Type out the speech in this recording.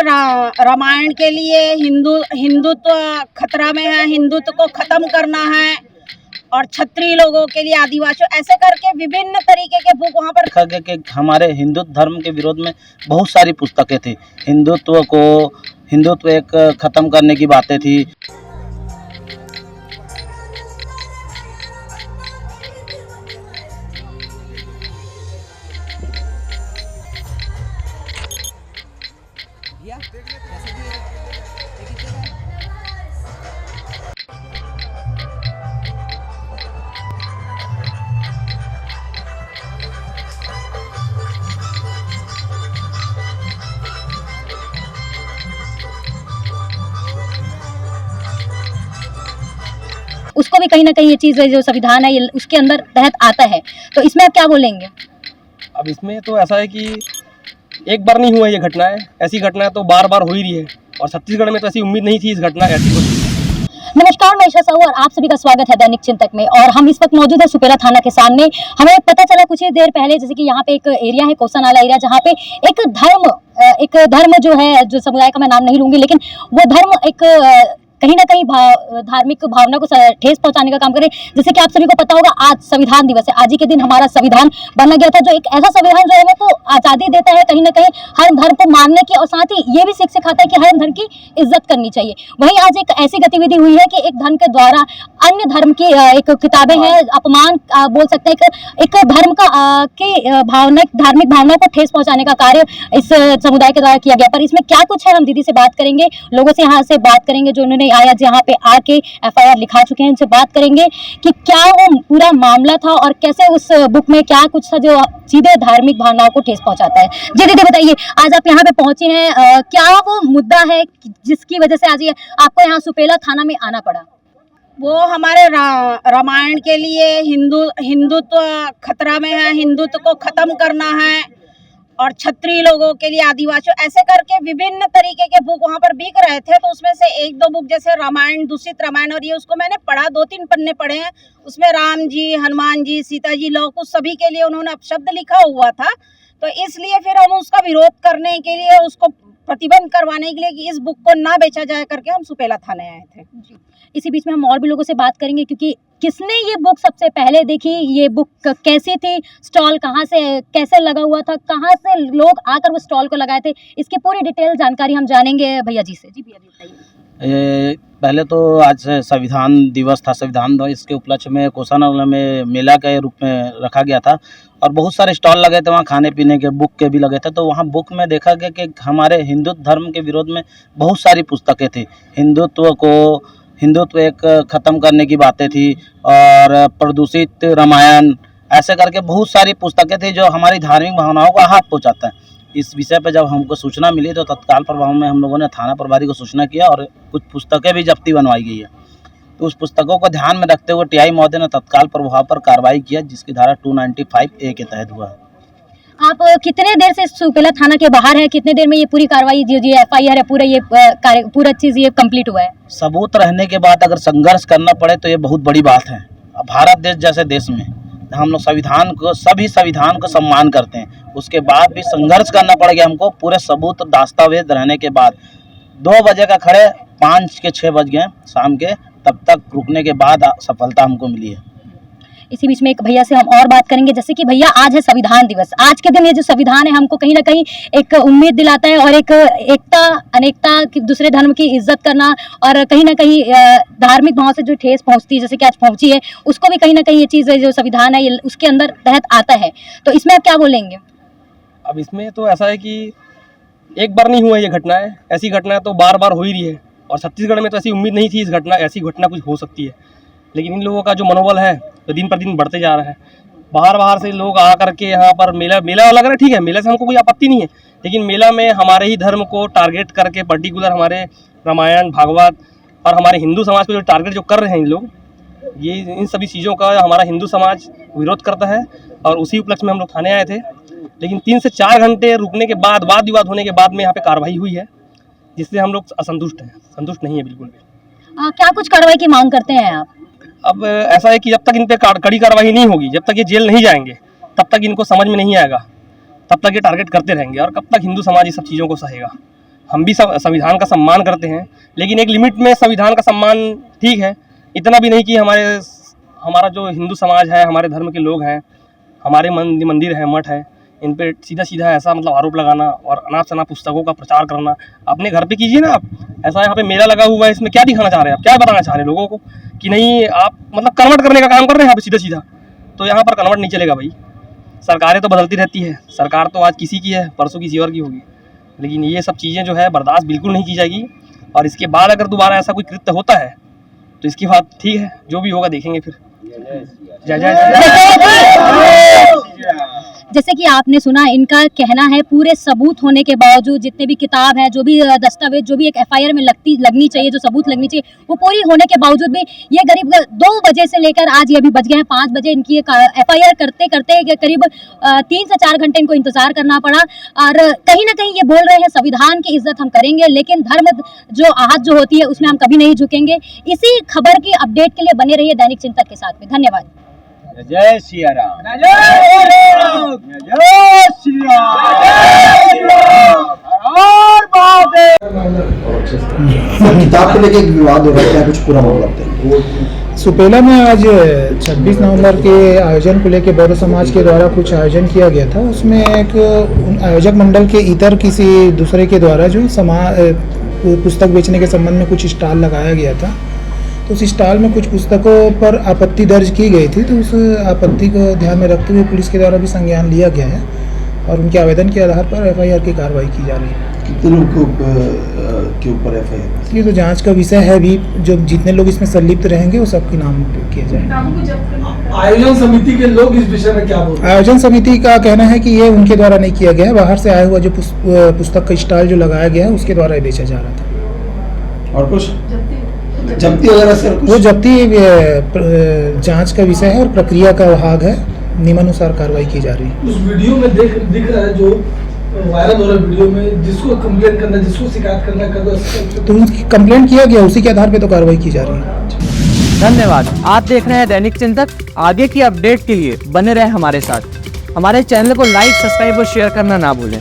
रामायण के लिए हिंदुत्व खतरा में है, हिंदुत्व को खत्म करना है और क्षत्रिय लोगों के लिए आदिवासियों, ऐसे करके विभिन्न तरीके के बुक वहाँ पर लिखा गया कि हमारे हिंदू धर्म के विरोध में बहुत सारी पुस्तकें थी। हिंदुत्व एक खत्म करने की बातें थी। उसको भी कहीं ना कहीं ये चीज़ जो संविधान है ये उसके अंदर तहत आता है, तो इसमें आप क्या बोलेंगे? अब इसमें तो ऐसा है कि एक बार नहीं हुआ ये घटनाएं, ऐसी घटनाएं तो बार बार हो ही रही है और छत्तीसगढ़ में तो ऐसी उम्मीद नहीं थी इस घटना ऐसी होती। नमस्कार, मैं ईशा साहू और आप सभी का स्वागत है दैनिक चिंतक में। और हम इस वक्त मौजूद है सुपेला थाना के सामने। हमें पता चला कुछ ही देर पहले, जैसे कि यहाँ पे एक एरिया है कोसानाला एरिया, जहाँ पे एक धर्म जो है, जो समुदाय का मैं नाम नहीं लूंगी, लेकिन वो धर्म एक कहीं ना कहीं धार्मिक भावना को ठेस पहुंचाने का काम करे। जैसे कि आप सभी को पता होगा, आज संविधान दिवस है। आज ही के दिन हमारा संविधान बना गया था, जो एक ऐसा संविधान जो है वो तो आज़ादी देता है कहीं ना कहीं हर धर्म को मानने की, और साथ ही ये भी सीख सिखाता है कि हर धर्म की इज्जत करनी चाहिए। वहीं आज एक ऐसी गतिविधि हुई है कि एक धर्म के द्वारा अन्य धर्म की एक किताबें हैं, अपमान बोल सकते हैं, एक धर्म का धार्मिक भावना को ठेस पहुंचाने का कार्य इस समुदाय के द्वारा किया गया। पर इसमें क्या कुछ है, हम दीदी से बात करेंगे, लोगों से यहाँ से बात करेंगे जो उन्होंने आया यहाँ पे आके एफआईआर लिखा चुके हैं, उनसे बात करेंगे कि क्या वो पूरा मामला था और कैसे उस बुक में क्या कुछ था जो सीधे धार्मिक भावनाओं को ठेस पहुंचाता है। जी दीदी बताइए, आज आप यहाँ पे पहुंचे हैं, क्या वो मुद्दा है जिसकी वजह से आज ये आपको यहाँ सुपेला थाना में आना पड़ा? वो हमारे रामायण के लिए हिंदुत्व खतरा में है, हिंदुत्व को खत्म करना है और क्षत्रिय लोगों के लिए आदिवासियों, ऐसे करके विभिन्न तरीके के बुक वहाँ पर बिक रहे थे। तो उसमें से एक दो बुक, जैसे रामायण, दूषित रामायण, और ये उसको मैंने पढ़ा, 2-3 पन्ने पढ़े हैं। उसमें राम जी, हनुमान जी, सीता जी, लव कुश सभी के लिए उन्होंने अपशब्द लिखा हुआ था। तो इसलिए फिर हम उसका विरोध करने के लिए, उसको प्रतिबंध करवाने के लिए कि इस बुक को ना बेचा जाए करके हम सुपेला थाने आए थे। इसी बीच में हम और भी लोगों से बात करेंगे, क्योंकि किसने ये बुक सबसे पहले देखी, ये बुक कैसी थी, स्टॉल कहाँ से कैसे लगा हुआ था, कहाँ से लोग आकर वो स्टॉल को लगाए थे, इसकी पूरी डिटेल जानकारी हम जानेंगे भैया जी से। जी भैया बताइए। पहले तो आज संविधान दिवस था। संविधान दिवस इसके उपलक्ष्य में कोसानाला में मेला के रूप में रखा गया था और बहुत सारे स्टॉल लगे थे वहाँ, खाने पीने के, बुक के भी लगे थे। तो वहाँ बुक में देखा गया कि हमारे हिंदू धर्म के विरोध में बहुत सारी पुस्तकें थी। हिंदुत्व एक खत्म करने की बातें थी और प्रदूषित रामायण, ऐसे करके बहुत सारी पुस्तकें थी जो हमारी धार्मिक भावनाओं को आहत पहुँचाता है। इस विषय पर जब हमको सूचना मिली तो तत्काल प्रभाव में हम लोगों ने थाना प्रभारी को सूचना किया और कुछ पुस्तकें भी जब्ती बनवाई गई है। तो उस पुस्तकों को ध्यान में रखते हुए टीआई महोदय ने तत्काल प्रभाव पर कार्रवाई किया, जिसकी धारा 295A के तहत हुआ है। आप कितने देर से सुपेला थाना के बाहर है? कितने देर में ये पूरी कार्रवाई, जो ये एफआईआर है, पूरा चीज ये कंप्लीट हुआ है? सबूत रहने के बाद अगर संघर्ष करना पड़े तो ये बहुत बड़ी बात है। अब भारत देश जैसे देश में हम लोग सभी संविधान को सम्मान करते हैं, उसके बाद भी संघर्ष करना पड़ेगा हमको। पूरे सबूत दस्तावेज रहने के बाद 2 बजे का खड़े, 5 के 6 बज गए शाम के, तब तक रुकने के बाद सफलता हमको मिली है। इसी बीच में एक भैया से हम और बात करेंगे। जैसे कि भैया, आज है संविधान दिवस। आज के दिन ये जो संविधान है हमको कहीं ना कहीं एक उम्मीद दिलाता है और एक एकता, अनेकता, दूसरे धर्म की इज्जत करना और कहीं ना कहीं धार्मिक भाव से जो ठेस पहुंचती है, जैसे कि आज पहुंची है, उसको भी कहीं ना कहीं ये चीज़ जो संविधान है ये उसके अंदर तहत आता है। तो इसमें आप क्या बोलेंगे? अब इसमें तो ऐसा है कि एक बार नहीं हुआ ये घटनाएं, ऐसी घटनाएं तो बार बार हो ही रही है और छत्तीसगढ़ में तो ऐसी उम्मीद नहीं थी ऐसी घटना कुछ हो सकती है। लेकिन इन लोगों का जो मनोबल है तो दिन पर दिन बढ़ते जा रहा है। बाहर से लोग आ करके यहाँ पर मेला लग रहा है, ठीक है, मेले से हमको कोई आपत्ति नहीं है, लेकिन मेला में हमारे ही धर्म को टारगेट करके, पर्टिकुलर हमारे रामायण, भागवत और हमारे हिंदू समाज को जो टारगेट जो कर रहे हैं इन लोग, ये इन सभी चीज़ों का हमारा हिंदू समाज विरोध करता है। और उसी उपलक्ष्य में हम लोग थाने आए थे, लेकिन 3 से 4 घंटे रुकने के बाद, वाद विवाद होने के बाद में यहाँ पे कार्रवाई हुई है, जिससे हम लोग असंतुष्ट हैं, संतुष्ट नहीं है बिल्कुल भी। क्या कुछ कार्रवाई की मांग करते हैं आप? अब ऐसा है कि जब तक इन पे कड़ी कार्रवाई नहीं होगी, जब तक ये जेल नहीं जाएंगे, तब तक इनको समझ में नहीं आएगा, तब तक ये टारगेट करते रहेंगे और कब तक हिंदू समाज ये सब चीज़ों को सहेगा। हम भी संविधान का सम्मान करते हैं, लेकिन एक लिमिट में संविधान का सम्मान ठीक है, इतना भी नहीं कि हमारा जो हिंदू समाज है, हमारे धर्म के लोग हैं, हमारे मंदिर है, मठ है, इन पे सीधा सीधा ऐसा मतलब आरोप लगाना और अनाप शनाप पुस्तकों का प्रचार करना अपने घर पे कीजिए ना आप। ऐसा यहाँ पे मेला लगा हुआ है, इसमें क्या दिखाना चाह रहे हैं आप, क्या बताना चाह रहे हैं लोगों को कि नहीं आप मतलब कन्वर्ट करने का काम कर रहे हैं यहाँ पे सीधा सीधा। तो यहाँ पर कन्वर्ट नहीं चलेगा भाई। सरकारें तो बदलती रहती है, सरकार तो आज किसी की है, परसों किसी और की होगी, लेकिन ये सब चीज़ें जो है बर्दाश्त बिल्कुल नहीं की जाएगी। और इसके बाद अगर दोबारा ऐसा कोई कृत्य होता है तो इसकी बात ठीक है, जो भी होगा देखेंगे फिर। जय जय। जैसे कि आपने सुना, इनका कहना है पूरे सबूत होने के बावजूद, जितने भी किताब है, जो भी दस्तावेज, जो भी एक एफआईआर में लगनी चाहिए, जो सबूत लगनी चाहिए, वो पूरी होने के बावजूद भी ये करीब 2 बजे से लेकर आज ये अभी बज गए हैं 5 बजे, इनकी एफआईआर करते करते करीब 3 से 4 घंटे इनको इंतजार करना पड़ा। और कहीं ना कहीं ये बोल रहे हैं संविधान की इज्जत हम करेंगे, लेकिन धर्म जो आहत जो होती है उसमें हम कभी नहीं झुकेंगे। इसी खबर की अपडेट के लिए बने रहिए दैनिक चिंतक के साथ में। धन्यवाद। जय श्री राम। जय श्री राम। किताब को लेके एक विवाद हो रहा है, क्या कुछ पूरा मामला बताइए। सुपेला में आज 26 नवंबर के आयोजन को लेकर बौद्ध समाज के द्वारा कुछ आयोजन किया गया था। उसमें एक आयोजक मंडल के इतर किसी दूसरे के द्वारा जो पुस्तक बेचने के संबंध में कुछ स्टॉल लगाया गया था, तो उस स्टॉल में कुछ पुस्तकों पर आपत्ति दर्ज की गई थी। तो उस आपत्ति को ध्यान में रखते हुए पुलिस के द्वारा भी संज्ञान लिया गया है और उनके आवेदन के आधार पर एफआईआर की कार्रवाई की जा रही है। कितने लोग के ऊपर एफआईआर? ये तो जांच का विषय है। भी जो जितने लोग इसमें संलिप्त रहेंगे वो सबके नाम किए जाएंगे। आयोजन समिति के लोग इस विषय में क्या बोल रहे हैं? आयोजन समिति का कहना है कि ये उनके द्वारा नहीं किया गया है, बाहर से आया हुआ जो पुस्तक का स्टॉल जो लगाया गया है उसके द्वारा बेचा जा रहा था। और कुछ जब्ती वगैरह से वो जब्ती जांच का विषय है और प्रक्रिया का भाग है, नियमानुसार कार्रवाई की जा रही है। उस वीडियो में दिख रहा है जो वायरल हो रहा है, वीडियो में जिसको कंप्लेन करना, जिसको शिकायत करना कर दो, तो उसकी कंप्लेंट किया गया, उसी के आधार पे तो कार्रवाई की जा रही है। धन्यवाद। आप देख रहे हैं दैनिक चिंतक। आगे की अपडेट के लिए बने रहे हमारे साथ। हमारे चैनल को लाइक, सब्सक्राइब और शेयर करना ना भूलें।